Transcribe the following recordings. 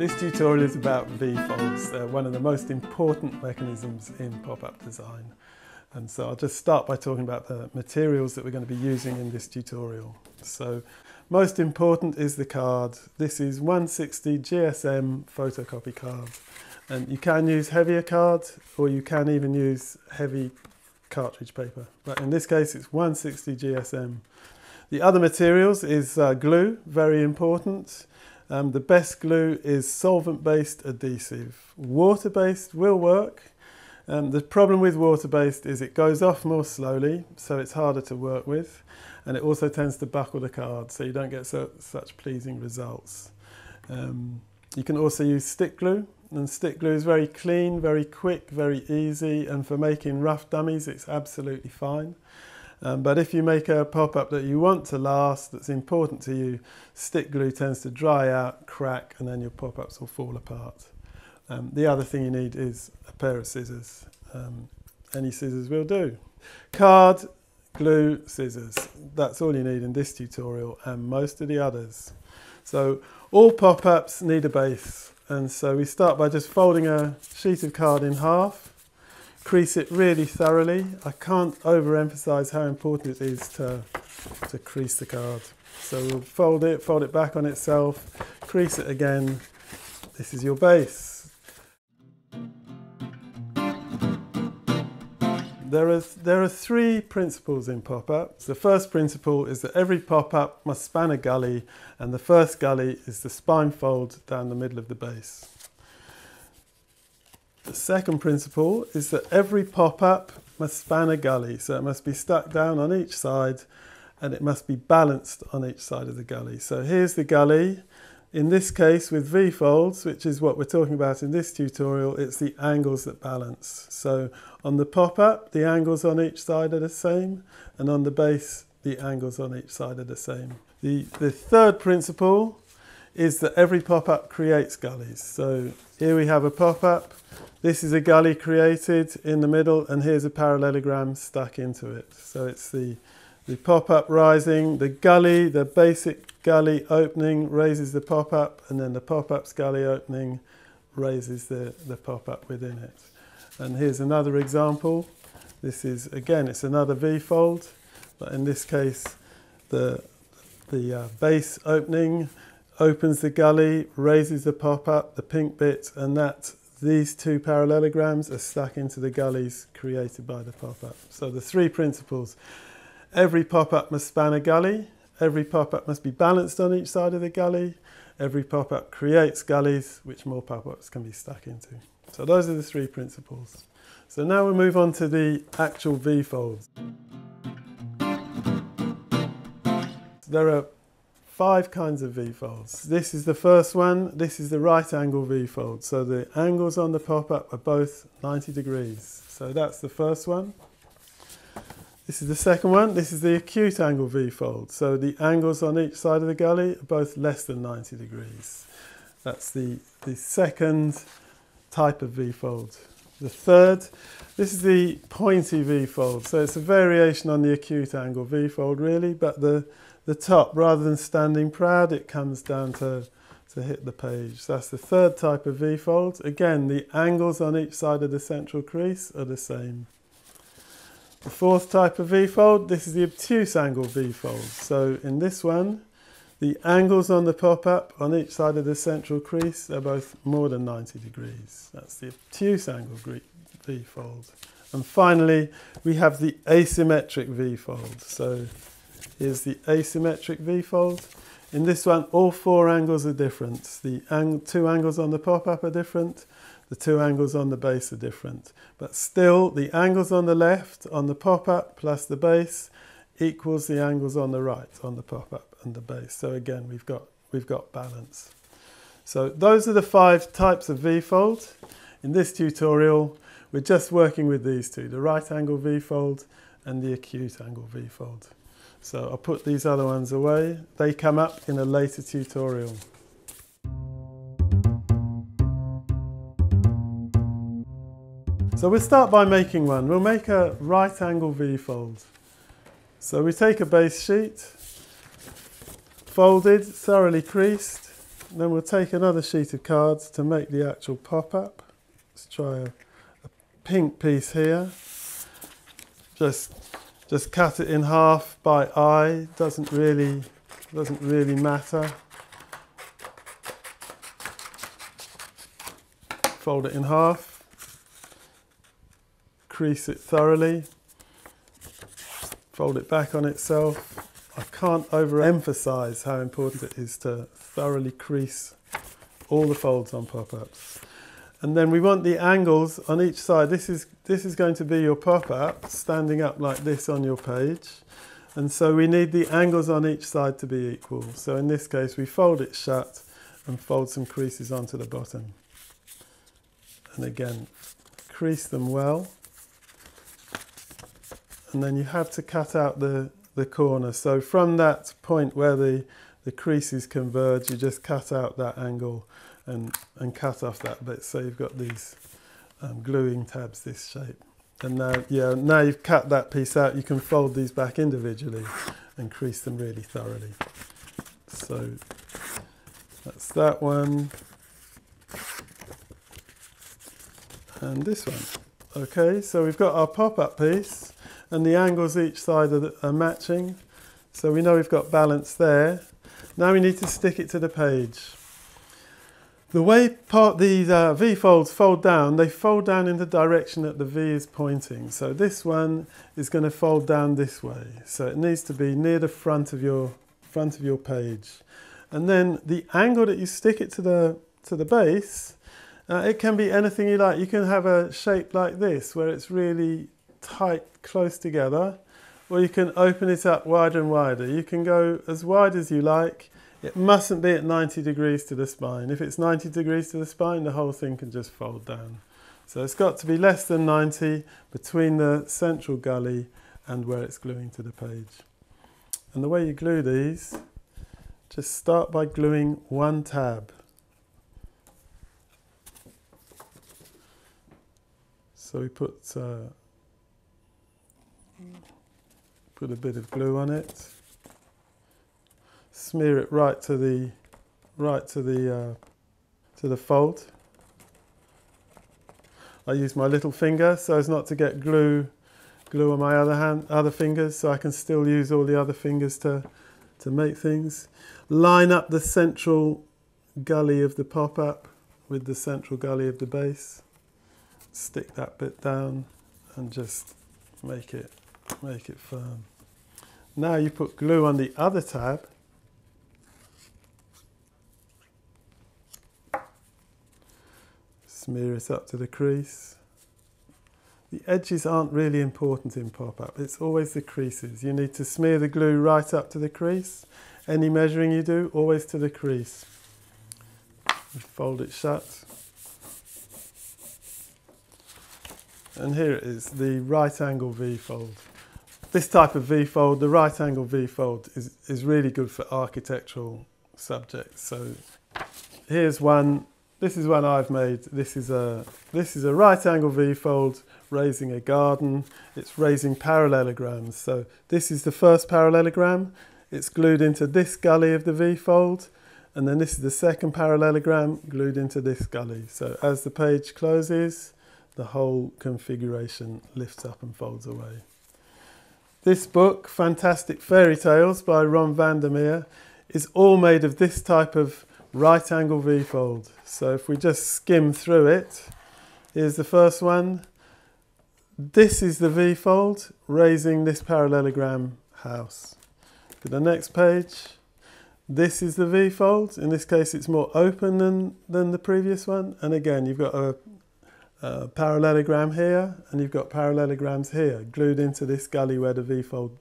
This tutorial is about V-folds. They're one of the most important mechanisms in pop-up design. And so I'll just start by talking about the materials that we're going to be using in this tutorial. So most important is the card. This is 160 GSM photocopy card. And you can use heavier card, or you can even use heavy cartridge paper. But in this case it's 160 GSM. The other materials is glue, very important. The best glue is solvent-based adhesive. Water-based will work. The problem with water-based is it goes off more slowly, so it's harder to work with, and it also tends to buckle the card, so you don't get such pleasing results. You can also use stick glue, and stick glue is very clean, very quick, very easy, and for making rough dummies it's absolutely fine. But if you make a pop-up that you want to last, that's important to you, stick glue tends to dry out, crack, and then your pop-ups will fall apart. The other thing you need is a pair of scissors. Any scissors will do. Card, glue, scissors. That's all you need in this tutorial and most of the others. So all pop-ups need a base. And so we start by just folding a sheet of card in half. Crease it really thoroughly. I can't overemphasize how important it is to crease the card. So we'll fold it back on itself, crease it again. This is your base. There are three principles in pop-ups. The first principle is that every pop-up must span a gully, and the first gully is the spine fold down the middle of the base. The second principle is that every pop-up must span a gully, so it must be stuck down on each side and it must be balanced on each side of the gully. So here's the gully. In this case with V-folds, which is what we're talking about in this tutorial, it's the angles that balance. So on the pop-up, the angles on each side are the same, and on the base, the angles on each side are the same. The third principle is that every pop-up creates gullies. So here we have a pop-up. This is a gully created in the middle, and here's a parallelogram stuck into it. So it's the pop-up rising, the gully, the basic gully opening raises the pop-up, and then the pop-up's gully opening raises the pop-up within it. And here's another example. This is, again, it's another V-fold, but in this case, the base opening opens the gully, raises the pop-up, the pink bit, and these two parallelograms are stuck into the gullies created by the pop-up. So the three principles: every pop-up must span a gully, every pop-up must be balanced on each side of the gully, every pop-up creates gullies which more pop-ups can be stuck into. So those are the three principles. So now we'll move on to the actual V-folds. There are 5 kinds of V-folds. This is the first one. This is the right angle V-fold. So the angles on the pop-up are both 90 degrees. So that's the first one. This is the second one. This is the acute angle V-fold. So the angles on each side of the gully are both less than 90 degrees. That's the second type of V-fold. The third, this is the pointy V-fold. So it's a variation on the acute angle V-fold really, but the top, rather than standing proud, it comes down to hit the page. So that's the third type of V-fold. Again, the angles on each side of the central crease are the same. The fourth type of V-fold, this is the obtuse angle V-fold. So in this one, the angles on the pop-up on each side of the central crease are both more than 90 degrees. That's the obtuse angle V-fold. And finally, we have the asymmetric V-fold. So here's the asymmetric V-fold. In this one, all 4 angles are different. The 2 angles on the pop-up are different. The 2 angles on the base are different. But still, the angles on the left on the pop-up plus the base equals the angles on the right on the pop-up and the base. So again, we've got balance. So those are the 5 types of V-fold. In this tutorial, we're just working with these two, the right angle V-fold and the acute angle V-fold. So I'll put these other ones away. They come up in a later tutorial. So we'll start by making one. We'll make a right angle V-fold. So we take a base sheet, folded, thoroughly creased, then we'll take another sheet of cards to make the actual pop-up. Let's try a pink piece here. Just cut it in half by eye. Doesn't really matter. Fold it in half. Crease it thoroughly. Fold it back on itself. I can't overemphasize how important it is to thoroughly crease all the folds on pop-ups. And then we want the angles on each side. This is going to be your pop-up, standing up like this on your page. And so we need the angles on each side to be equal. So in this case, we fold it shut and fold some creases onto the bottom. And again, crease them well. And then you have to cut out the corner. So from that point where the creases converge, you just cut out that angle and cut off that bit. So you've got these gluing tabs this shape. And now you've cut that piece out, you can fold these back individually and crease them really thoroughly. So that's that one. And this one. Okay, so we've got our pop-up piece and the angles each side are matching. So we know we've got balance there. Now we need to stick it to the page. The way these V-folds fold down, they fold down in the direction that the V is pointing. So this one is going to fold down this way. So it needs to be near the front of your page. And then the angle that you stick it to the base, it can be anything you like. You can have a shape like this where it's really tight, close together, or you can open it up wider and wider. You can go as wide as you like. It mustn't be at 90 degrees to the spine. If it's 90 degrees to the spine, the whole thing can just fold down. So it's got to be less than 90 between the central gully and where it's gluing to the page. And the way you glue these, just start by gluing one tab. So we put a bit of glue on it. Smear it right to the fold. I use my little finger so as not to get glue on my other fingers, so I can still use all the other fingers to make things. Line up the central gully of the pop-up with the central gully of the base. Stick that bit down and just make it firm. Now you put glue on the other tab. Smear it up to the crease. The edges aren't really important in pop-up. It's always the creases. You need to smear the glue right up to the crease. Any measuring you do, always to the crease. Fold it shut. And here it is, the right angle V-fold. This type of V-fold, the right angle V-fold, is really good for architectural subjects. So here's one. This is one I've made. This is a right angle V-fold raising a garden. It's raising parallelograms. So this is the first parallelogram. It's glued into this gully of the V-fold. And then this is the second parallelogram glued into this gully. So as the page closes, the whole configuration lifts up and folds away. This book, Fantastic Fairy Tales by Ron Vandermeer, is all made of this type of right angle V-fold. So if we just skim through it, here's the first one. This is the V-fold raising this parallelogram house. To the next page, this is the V-fold. In this case, it's more open than the previous one. And again, you've got a parallelogram here, and you've got parallelograms here, glued into this gully where the V-fold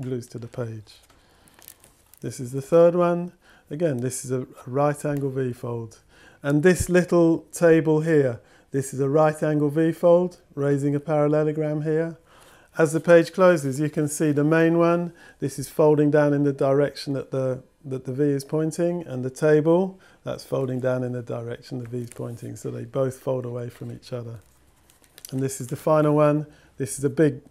glues to the page. This is the third one. Again, this is a right angle V-fold. And this little table here, this is a right angle V-fold, raising a parallelogram here. As the page closes, you can see the main one. This is folding down in the direction that the V is pointing, and the table, that's folding down in the direction the V is pointing, so they both fold away from each other. And this is the final one. This is a big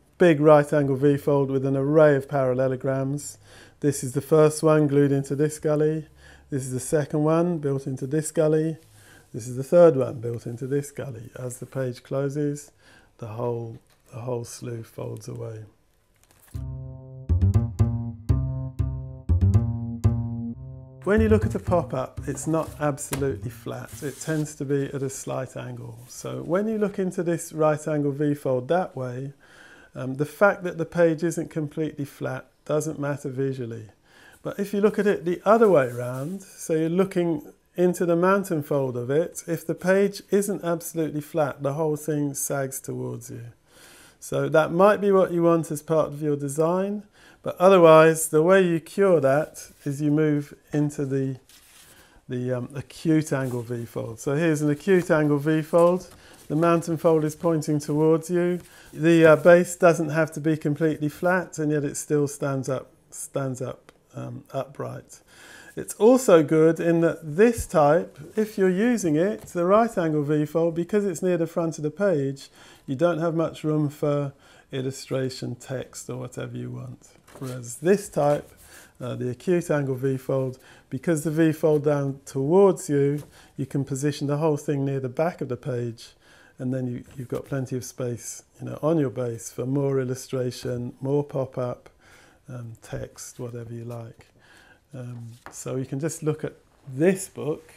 right angle V-fold with an array of parallelograms. This is the first one glued into this gully. This is the second one built into this gully. This is the third one built into this gully. As the page closes, the whole sleeve folds away. When you look at a pop-up, it's not absolutely flat. It tends to be at a slight angle. So when you look into this right angle V-fold that way, the fact that the page isn't completely flat doesn't matter visually. But if you look at it the other way around, so you're looking into the mountain fold of it, if the page isn't absolutely flat, the whole thing sags towards you. So that might be what you want as part of your design, but otherwise the way you cure that is you move into the acute angle V-fold. So here's an acute angle V-fold. The mountain fold is pointing towards you. The base doesn't have to be completely flat, and yet it still stands up upright. It's also good in that this type, if you're using it, the right angle V-fold, because it's near the front of the page, you don't have much room for illustration, text, or whatever you want. Whereas this type, the acute angle V-fold, because the V-fold down towards you, you can position the whole thing near the back of the page, and then you've got plenty of space, on your base for more illustration, more pop-up, text, whatever you like. So you can just look at this book.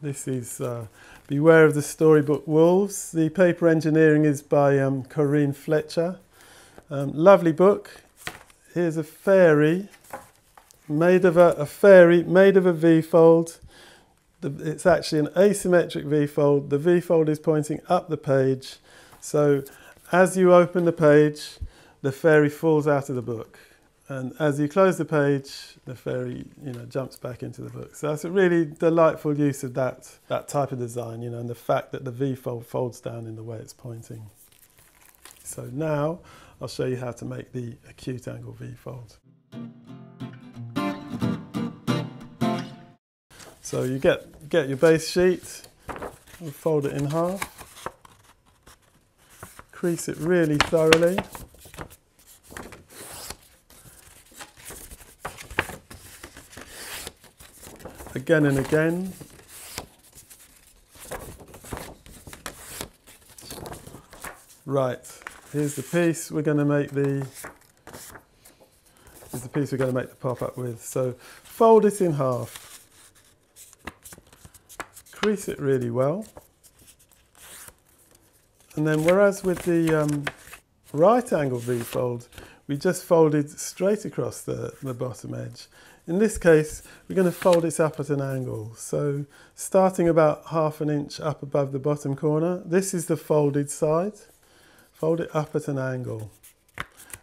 This is Beware of the Storybook Wolves. The paper engineering is by Corinne Fletcher. Lovely book. Here's a fairy made of a V-fold. It's actually an asymmetric V-fold. The V-fold is pointing up the page. So as you open the page, the fairy falls out of the book. And as you close the page, the fairy, jumps back into the book. So that's a really delightful use of that type of design, and the fact that the V-fold folds down in the way it's pointing. So now I'll show you how to make the acute angle V-fold. So you get your base sheet, and fold it in half, crease it really thoroughly. Again and again. Right, here's the piece we're going to make the pop-up with. So fold it in half, crease it really well, and then whereas with the right angle V-fold, we just folded straight across the bottom edge. In this case, we're going to fold it up at an angle. So starting about ½ an inch up above the bottom corner, this is the folded side. Fold it up at an angle.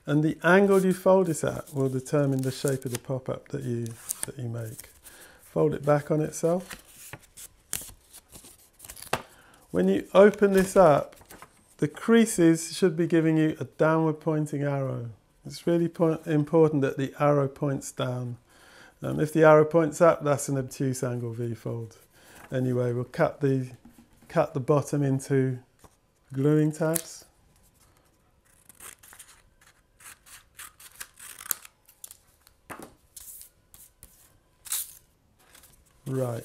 And the angle you fold it at will determine the shape of the pop-up that you make. Fold it back on itself. When you open this up, the creases should be giving you a downward pointing arrow. It's really important that the arrow points down. If the arrow points up, that's an obtuse angle V-fold. Anyway, we'll cut the bottom into gluing tabs. Right.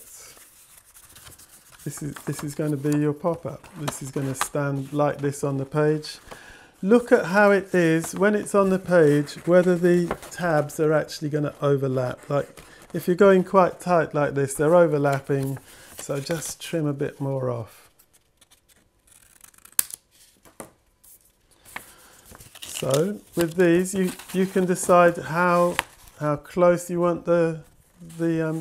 This is going to be your pop-up. This is going to stand like this on the page. Look at how it is when it's on the page, whether the tabs are actually going to overlap. Like if you're going quite tight like this, they're overlapping, so just trim a bit more off. So with these, you can decide how close you want the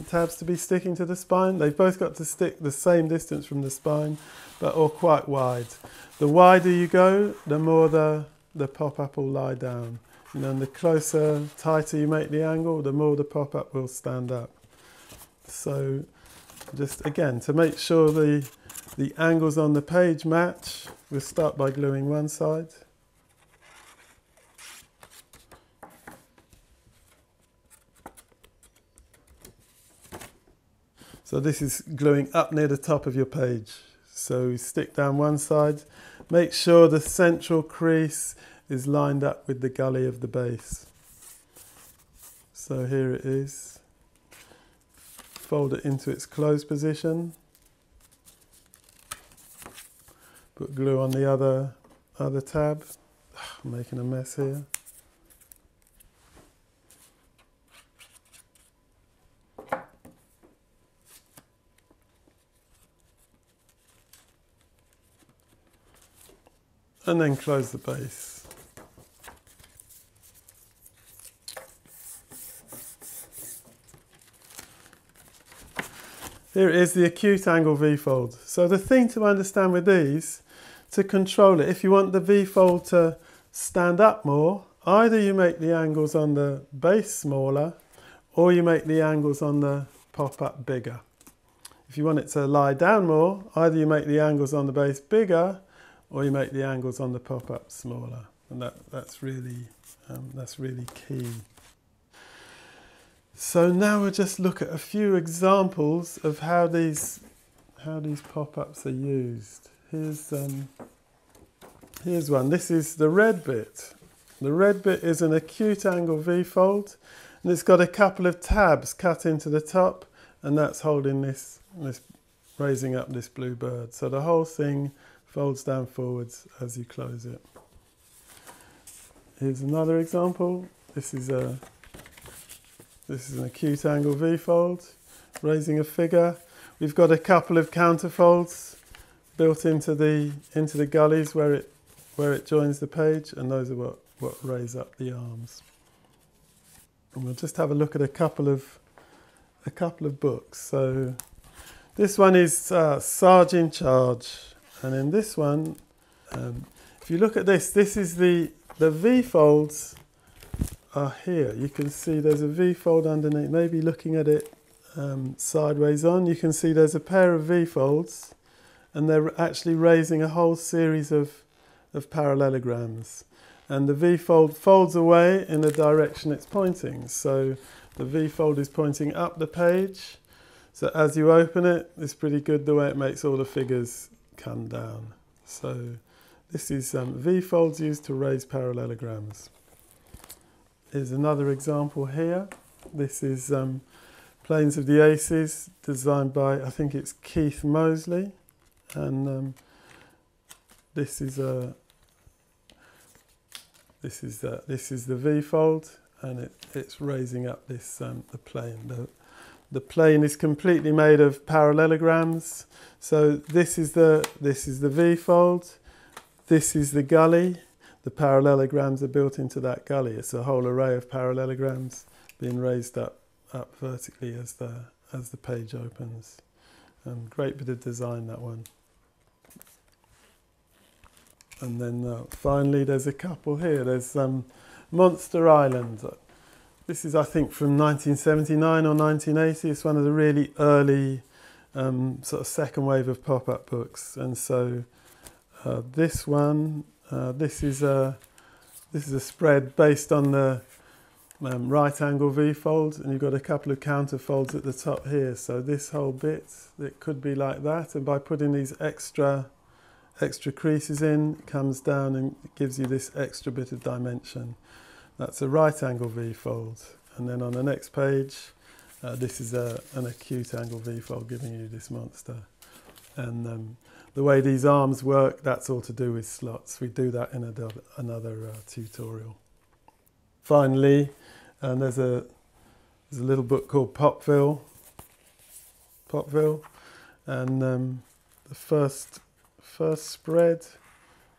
tabs to be sticking to the spine. They've both got to stick the same distance from the spine, or quite wide. The wider you go, the more the pop-up will lie down. And the closer, tighter you make the angle, the more the pop-up will stand up. So just again, to make sure the angles on the page match, we'll start by gluing one side. So this is gluing up near the top of your page. So you stick down one side, make sure the central crease is lined up with the gully of the base. So here it is. fold it into its closed position. Put glue on the other tab. I'm making a mess here. And then close the base. Here it is, the Acute Angle V-fold. So the thing to understand with these, to control it, if you want the V-fold to stand up more, either you make the angles on the base smaller, or you make the angles on the pop-up bigger. If you want it to lie down more, either you make the angles on the base bigger, or you make the angles on the pop-up smaller. And that's really key. So now we'll just look at a few examples of how these pop-ups are used. Here's one. This is the red bit. The red bit is an Acute Angle V-fold, and it's got a couple of tabs cut into the top, and that's holding this raising up this blue bird. So the whole thing folds down forwards as you close it. Here's another example. This is an Acute Angle V-fold, raising a figure. We've got a couple of counterfolds built into the gullies where it joins the page, and those are what raise up the arms. And we'll just have a look at a couple of books. So this one is Sarge in Charge, and in this one, if you look at this is the V-folds are here. You can see there's a V-fold underneath. Maybe looking at it sideways on, you can see there's a pair of V-folds, and they're actually raising a whole series of parallelograms. And the V-fold folds away in the direction it's pointing. So the V-fold is pointing up the page. So as you open it, it's pretty good the way it makes all the figures come down. So this is V-folds used to raise parallelograms. Here's another example here. This is Planes of the Aces, designed by, I think it's Keith Mosley. And this is the V-fold, and it's raising up this the plane. The plane is completely made of parallelograms. So this is the V-fold. This is the gully. The parallelograms are built into that gully. It's a whole array of parallelograms being raised up vertically as the page opens. Great bit of design, that one. And then finally, there's a couple here. There's Monster Island. This is, I think, from 1979 or 1980. It's one of the really early sort of second wave of pop-up books. And so this one, this is a spread based on the right angle V-fold, and you've got a couple of counterfolds at the top here. So this whole bit, it could be like that, and by putting these extra creases in, it comes down and gives you this extra bit of dimension. That's a right angle V-fold. And then on the next page, this is an Acute Angle V-fold giving you this monster. And the way these arms work, that's all to do with slots. We do that in another tutorial. Finally, there's a little book called Popville, and the first spread,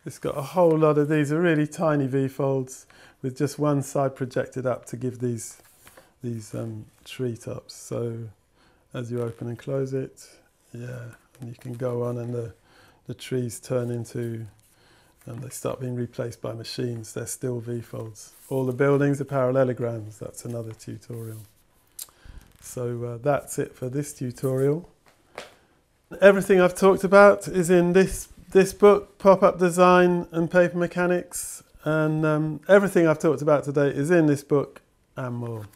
it's got a whole lot of these are really tiny V-folds with just one side projected up to give these treetops. So as you open and close it, yeah, and you can go on, and the trees turn into, and they start being replaced by machines. They're still V-folds. All the buildings are parallelograms. That's another tutorial. So that's it for this tutorial. Everything I've talked about is in this book, Pop-Up Design and Paper Mechanics, and everything I've talked about today is in this book and more.